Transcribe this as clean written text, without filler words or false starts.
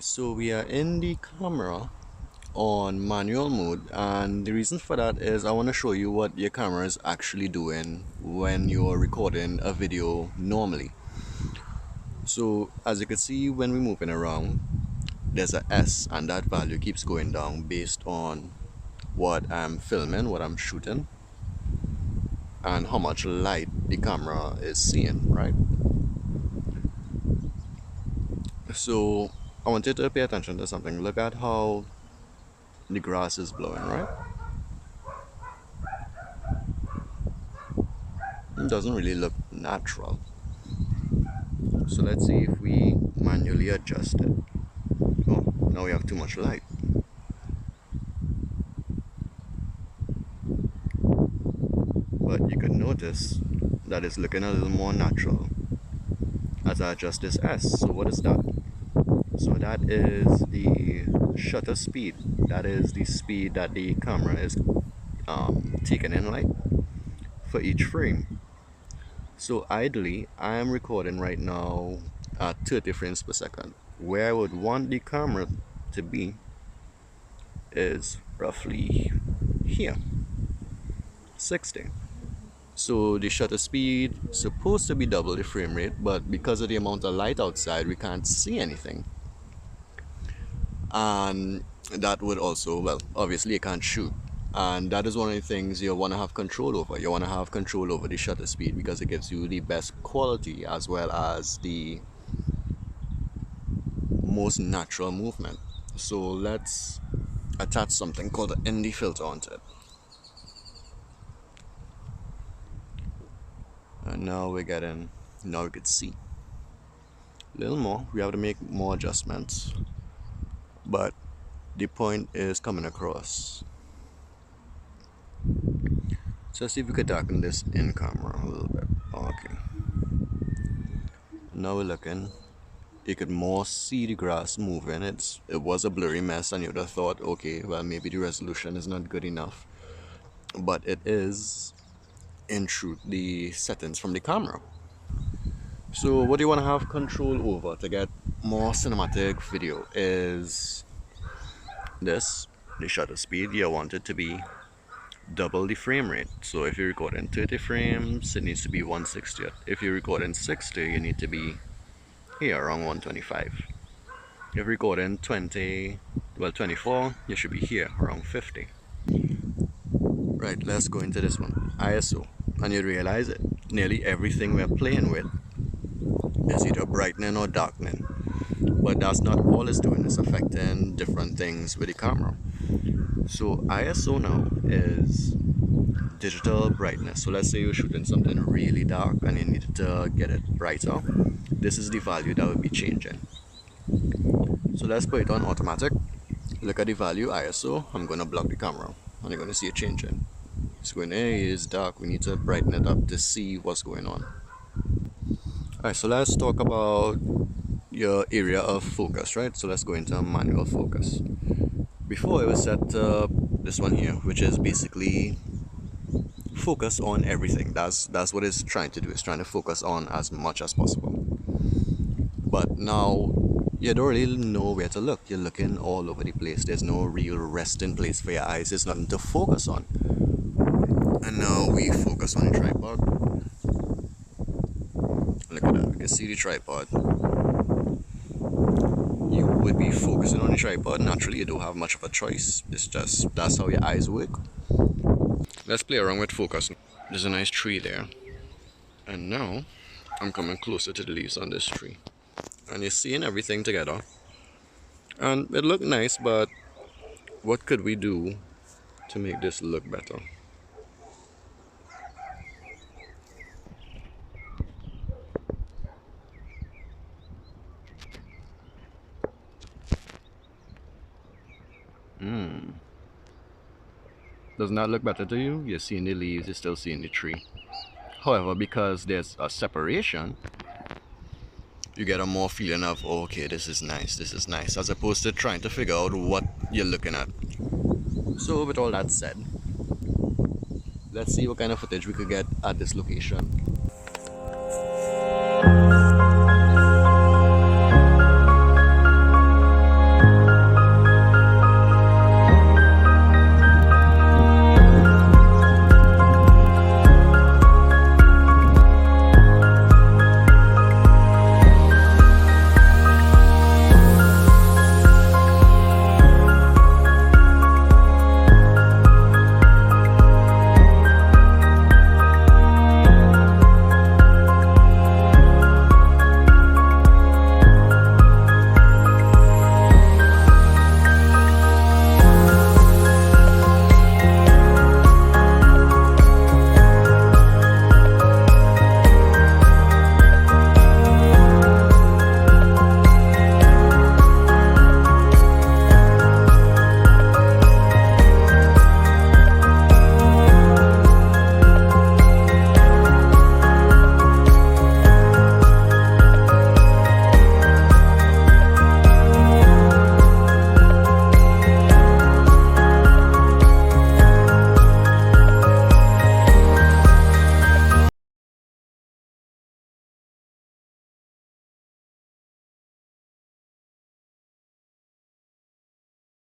So we are in the camera on manual mode, and the reason for that is I want to show you what your camera is actually doing when you're recording a video normally. So as you can see, when we're moving around, there's a S, and that value keeps going down based on what I'm filming, what I'm shooting, and how much light the camera is seeing, right? So I want you to pay attention to something. Look at how the grass is blowing, right? It doesn't really look natural. So let's see if we manually adjust it. Oh, now we have too much light. But you can notice that it's looking a little more natural as I adjust this S. So what is that? So that is the shutter speed. That is the speed that the camera is taking in light for each frame. So ideally, I am recording right now at 30 frames per second. Where I would want the camera to be is roughly here, 60. So the shutter speed is supposed to be double the frame rate, but because of the amount of light outside, we can't see anything. And that would also, well, obviously you can't shoot. And that is one of the things you want to have control over. You want to have control over the shutter speed because it gives you the best quality as well as the most natural movement. So let's attach something called an ND filter onto it. And now we can see a little more. We have to make more adjustments, but the point is coming across. So let's see if we could darken this in camera a little bit. Okay. Now we're looking. You could more see the grass moving. It was a blurry mess, and you would have thought, okay, well, maybe the resolution is not good enough. But it is, in truth, the settings from the camera. So what you want to have control over to get more cinematic video is this, the shutter speed. You want it to be double the frame rate. So if you're recording 30 frames, it needs to be 1/60. If you're recording 60, you need to be here around 125. If you're recording 24, you should be here around 50. Right, let's go into this one, ISO, and you'd realize it. Nearly everything we're playing with is either brightening or darkening, but that's not all it's doing. It's affecting different things with the camera. So ISO now is digital brightness. So let's say you're shooting something really dark and you need to get it brighter. This is the value that will be changing. So let's put it on automatic. Look at the value ISO. I'm going to block the camera and you're going to see it changing. It's going, hey, it's dark. We need to brighten it up to see what's going on. Alright, so let's talk about your area of focus, right? So let's go into manual focus. Before, it was set to this one here, which is basically focus on everything. That's what it's trying to do. It's trying to focus on as much as possible. But now you don't really know where to look. You're looking all over the place. There's no real resting place for your eyes. There's nothing to focus on. And now we focus on the tripod. Look at that. You can see the tripod. You would be focusing on the tripod. Naturally, you don't have much of a choice. It's just, that's how your eyes work. Let's play around with focus. There's a nice tree there. And now, I'm coming closer to the leaves on this tree. And you're seeing everything together. And it looked nice, but what could we do to make this look better? Doesn't that look better to you? You're seeing the leaves, you're still seeing the tree. However, because there's a separation, you get a more feeling of, oh, okay, this is nice, as opposed to trying to figure out what you're looking at. So with all that said, let's see what kind of footage we could get at this location.